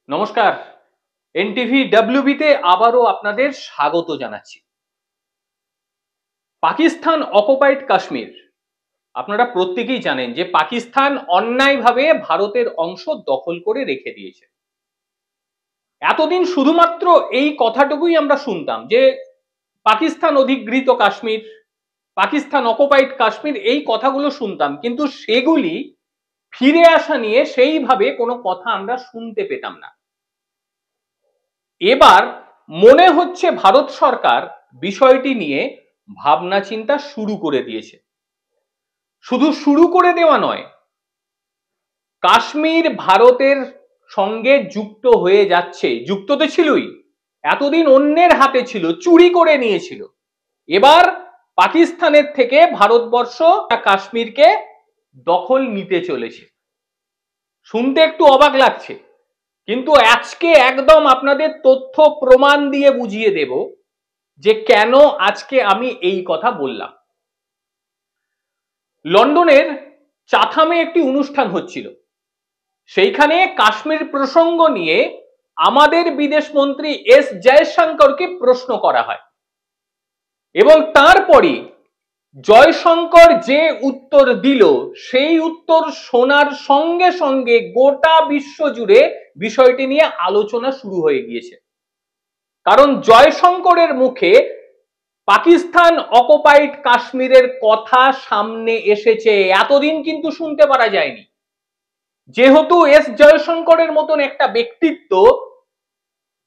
নমস্কার, এনটিভি ডাব্লিউবিতে আবারও আপনাদের স্বাগত জানাচ্ছি। পাকিস্তান অকুপাইড কাশ্মীর, আপনারা প্রত্যেকেই জানেন যে পাকিস্তান অন্যায়ভাবে ভারতের অংশ দখল করে রেখে দিয়েছে। এতদিন শুধুমাত্র এই কথাটুকুই আমরা শুনতাম যে পাকিস্তান অধিগৃহীত কাশ্মীর, পাকিস্তান অকুপাইড কাশ্মীর, এই কথাগুলো শুনতাম, কিন্তু সেগুলি ফিরে আসা নিয়ে সেইভাবে কোনো কথা আমরা শুনতে পেতাম না। এবার মনে হচ্ছে ভারত সরকার বিষয়টি নিয়ে ভাবনা চিন্তা শুরু করে দিয়েছে। শুধু শুরু করে দেওয়া নয়, কাশ্মীর ভারতের সঙ্গে যুক্ত হয়ে যাচ্ছে। যুক্ত তো ছিলই, এতদিন অন্যের হাতে ছিল, চুরি করে নিয়েছিল। এবার পাকিস্তানের থেকে ভারতবর্ষ কাশ্মীরকে দখল নিতে চলেছে। শুনতে একটু অবাক লাগছে, কিন্তু আজকে একদম আপনাদের তথ্য প্রমাণ দিয়ে বুঝিয়ে দেব যে কেন আজকে আমি এই কথা বললাম। লন্ডনের চাথামে একটি অনুষ্ঠান হচ্ছিল, সেইখানে কাশ্মীর প্রসঙ্গ নিয়ে আমাদের বিদেশ মন্ত্রী এস জয়শঙ্করকে প্রশ্ন করা হয় এবং তারপরে জয়শঙ্কর যে উত্তর দিল সেই উত্তর শোনার সঙ্গে সঙ্গে গোটা বিশ্ব জুড়ে বিষয়টি নিয়ে আলোচনা শুরু হয়ে গিয়েছে। কারণ জয়শঙ্করের মুখে পাকিস্তান অকুপাইড কাশ্মীরের কথা সামনে এসেছে, এতদিন কিন্তু শুনতে পারা যায়নি। যেহেতু এস জয়শঙ্করের মতন একটা ব্যক্তিত্ব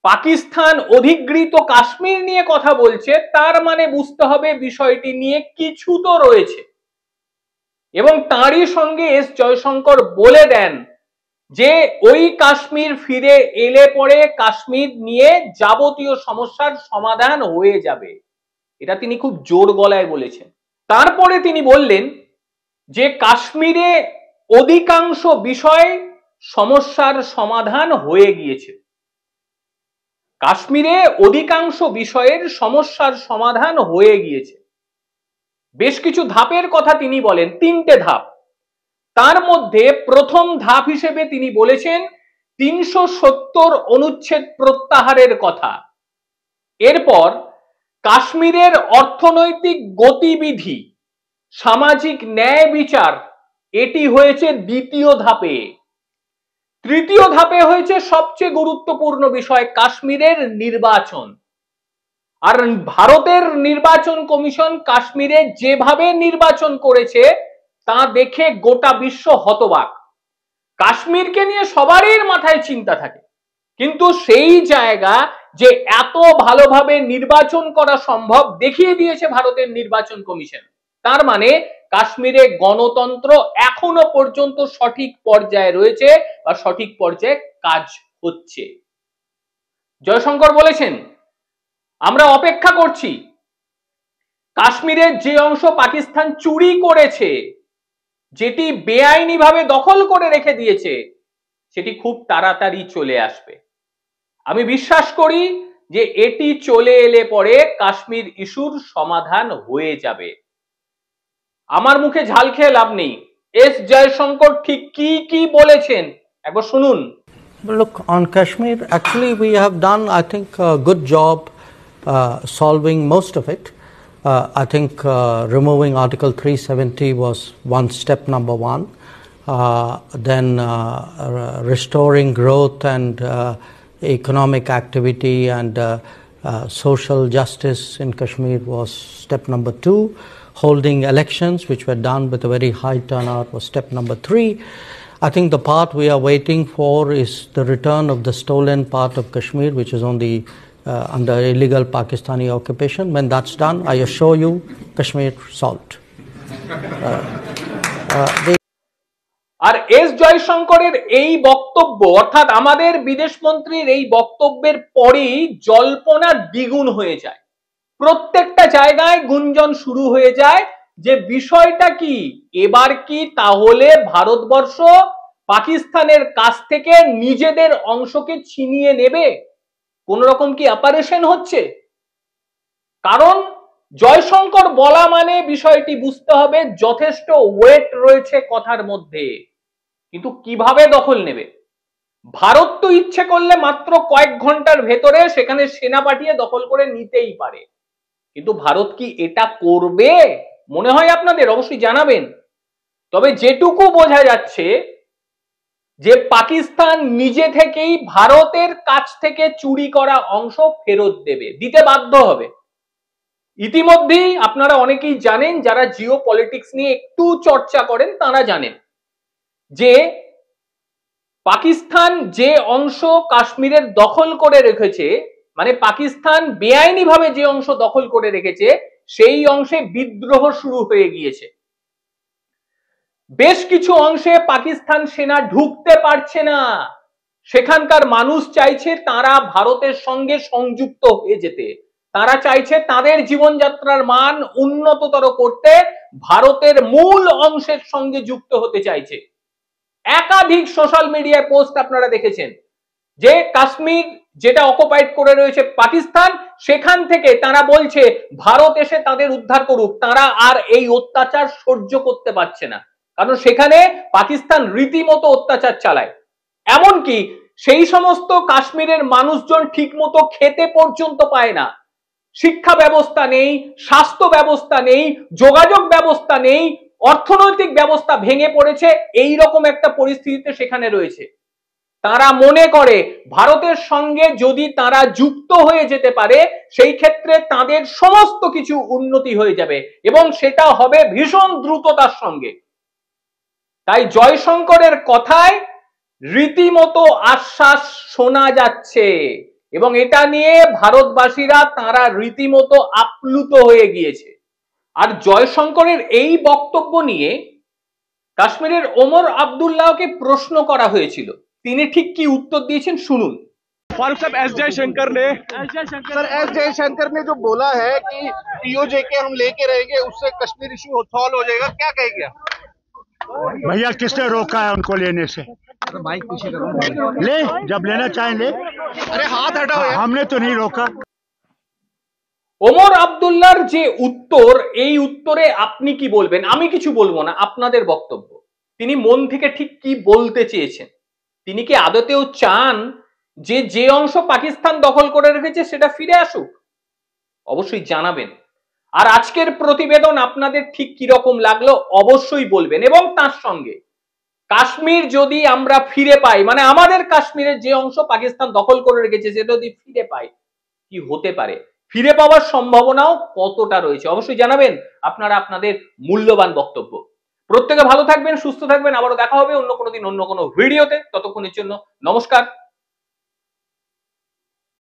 পাকিস্তান অধিগৃহীত কাশ্মীর নিয়ে কথা বলছে, তার মানে বুঝতে হবে বিষয়টি নিয়ে কিছু তো রয়েছে। এবং তারই সঙ্গে এস জয়শঙ্কর বলে দেন যে ওই কাশ্মীর ফিরে এলে পরে কাশ্মীর নিয়ে যাবতীয় সমস্যার সমাধান হয়ে যাবে, এটা তিনি খুব জোর গলায় বলেছেন। তারপরে তিনি বললেন যে কাশ্মীরে অধিকাংশ বিষয় সমস্যার সমাধান হয়ে গিয়েছে। কাশ্মীরে অধিকাংশ বিষয়ের সমস্যার সমাধান হয়ে গিয়েছে। বেশ কিছু ধাপের কথা তিনি বলেন, 3টে ধাপ। তার মধ্যে প্রথম ধাপ হিসেবে তিনি বলেছেন 370 অনুচ্ছেদ প্রত্যাহারের কথা। এরপর কাশ্মীরের অর্থনৈতিক গতিবিধি, সামাজিক ন্যায় বিচার, এটি হয়েছে দ্বিতীয় ধাপে। তৃতীয় ধাপে হয়েছে সবচেয়ে গুরুত্বপূর্ণ বিষয়, কাশ্মীরের নির্বাচন। আর ভারতের নির্বাচন কমিশন কাশ্মীরে যেভাবে নির্বাচন করেছে তা দেখে গোটা বিশ্ব হতবাক। কাশ্মীরকে নিয়ে সবারই মাথায় চিন্তা থাকে, কিন্তু সেই জায়গা যে এত ভালোভাবে নির্বাচন করা সম্ভব দেখিয়ে দিয়েছে ভারতের নির্বাচন কমিশন। তার মানে কাশ্মীরে গণতন্ত্র এখনো পর্যন্ত সঠিক পর্যায়ে রয়েছে বা সঠিক পর্যায়ে কাজ হচ্ছে। জয়শঙ্কর বলেছেন, আমরা অপেক্ষা করছি কাশ্মীরের যে অংশ পাকিস্তান চুরি করেছে, যেটি বেআইনিভাবে দখল করে রেখে দিয়েছে, সেটি খুব তাড়াতাড়ি চলে আসবে। আমি বিশ্বাস করি যে এটি চলে এলে পরে কাশ্মীর ইস্যুর সমাধান হয়ে যাবে। আমার মুখে ঝাল খেয়ে লাভ নেই, এস জয়শঙ্কর ঠিক কি কি বলেছেন একবার শুনুন। Look, on Kashmir, actually we have done, I think, a good job solving most of it. I think removing Article 370 was step number one. Then restoring growth and economic activity and social justice in Kashmir was step number two. Holding elections, which were done with a very high turnout, was step number three. I think the part we are waiting for is the return of the stolen part of Kashmir, which is on the under illegal Pakistani occupation. When that's done, I assure you, Kashmir solved. আর S জয়শঙ্করের এই বক্তব্য, অর্থাৎ আমাদের বিদেশ মন্ত্রীর এই বক্তব্যের পরেই জল্পনা দ্বিগুণ হয়ে যায়। প্রত্যেকটা জায়গায় গুঞ্জন শুরু হয়ে যায় যে বিষয়টা কি, এবার কি তাহলে ভারতবর্ষ পাকিস্তানের কাছ থেকে নিজেদের অংশকে ছিনিয়ে নেবে? কোন রকম কি অপারেশন হচ্ছে? কারণ জয়শঙ্কর বলা মানে বিষয়টি বুঝতে হবে যথেষ্ট ওয়েট রয়েছে কথার মধ্যে, কিন্তু কিভাবে দখল নেবে? ভারত তো ইচ্ছে করলে মাত্র কয়েক ঘন্টার ভেতরে সেখানে সেনা পাঠিয়ে দখল করে নিতেই পারে, কিন্তু ভারত কি এটা করবে মনে হয় আপনাদের? অবশ্যই জানাবেন। তবে যেটুকু বোঝা যাচ্ছে যে পাকিস্তান নিজে থেকেই ভারতের কাছ থেকে চুরি করা অংশ ফেরত দেবে, দিতে বাধ্য হবে। ইতিমধ্যেই আপনারা অনেকেই জানেন, যারা জিও পলিটিক্স নিয়ে একটু চর্চা করেন তারা জানেন যে পাকিস্তান যে অংশ কাশ্মীরের দখল করে রেখেছে, মানে পাকিস্তান বেআইনিভাবে যে অংশ দখল করে রেখেছে, সেই অংশে বিদ্রোহ শুরু হয়ে গিয়েছে। বেশ কিছু অংশে পাকিস্তান সেনা ঢুকতে পারছে না, সেখানকার মানুষ চাইছে তারা ভারতের সঙ্গে সংযুক্ত হয়ে যেতে, তারা চাইছে তাদের জীবনযাত্রার মান উন্নততর করতে ভারতের মূল অংশের সঙ্গে যুক্ত হতে চাইছে। একাধিক সোশ্যাল মিডিয়ায় পোস্ট আপনারা দেখেছেন যে কাশ্মীর যেটা অকুপাইড করে রয়েছে পাকিস্তান, সেখান থেকে তারা বলছে ভারত এসে তাদের উদ্ধার করুক, তারা আর এই অত্যাচার সহ্য করতে পারছে না, কারণ সেখানে পাকিস্তান রীতিমতো অত্যাচার চালায়। এমনকি সেই সমস্ত কাশ্মীরের মানুষজন ঠিকমতো খেতে পর্যন্ত পায় না, শিক্ষা ব্যবস্থা নেই, স্বাস্থ্য ব্যবস্থা নেই, যোগাযোগ ব্যবস্থা নেই, অর্থনৈতিক ব্যবস্থা ভেঙে পড়েছে, এই রকম একটা পরিস্থিতিতে সেখানে রয়েছে। তারা মনে করে ভারতের সঙ্গে যদি তারা যুক্ত হয়ে যেতে পারে, সেই ক্ষেত্রে তাদের সমস্ত কিছু উন্নতি হয়ে যাবে এবং সেটা হবে ভীষণ দ্রুততার সঙ্গে। তাই জয়শঙ্করের কথায় রীতিমতো আশ্বাস শোনা যাচ্ছে এবং এটা নিয়ে ভারতবাসীরা তারা রীতিমতো আপ্লুত হয়ে গিয়েছে। আর জয়শঙ্করের এই বক্তব্য নিয়ে কাশ্মীরের ওমর আব্দুল্লাহকে প্রশ্ন করা হয়েছিল, তিনি ঠিক কি উত্তর দিয়েছেন শুনুন। फारूक साहब, एस जयशंकर ने जो बोला है कि टीओजे के हम लेके रहेंगे, उससे कश्मीर इशू सॉल्व हो जाएगा, क्या कहेंगे? भैया किसने रोका है उनको लेने से? माइक पीछे करो। ले, जब लेना चाहें ले। अरे हाथ हटाओ यार। हमने तो नहीं रोका। ওমর আব্দুল্লাহর যে উত্তর, এই উত্তরে আপনি কি বলবেন? আমি কিছু বলবো না, আপনাদের বক্তব্য। তিনি মন থেকে ঠিক কি বলতে চেয়েছেন? তিনি কি আদতেও চান যে যে অংশ পাকিস্তান দখল করে রেখেছে সেটা ফিরে আসুক? অবশ্যই জানাবেন। আর আজকের প্রতিবেদন আপনাদের ঠিক কি রকম লাগলো অবশ্যই বলবেন। এবং তার সঙ্গে কাশ্মীর যদি আমরা ফিরে পাই, মানে আমাদের কাশ্মীরের যে অংশ পাকিস্তান দখল করে রেখেছে সেটা যদি ফিরে পাই, কি হতে পারে, ফিরে পাওয়ার সম্ভাবনাও কতটা রয়েছে, অবশ্যই জানাবেন আপনারা আপনাদের মূল্যবান বক্তব্য। প্রত্যেকে ভালো থাকবেন, সুস্থ থাকবেন, আবারও দেখা হবে অন্য কোনো দিন অন্য কোনো ভিডিওতে। ততক্ষণের জন্য নমস্কার।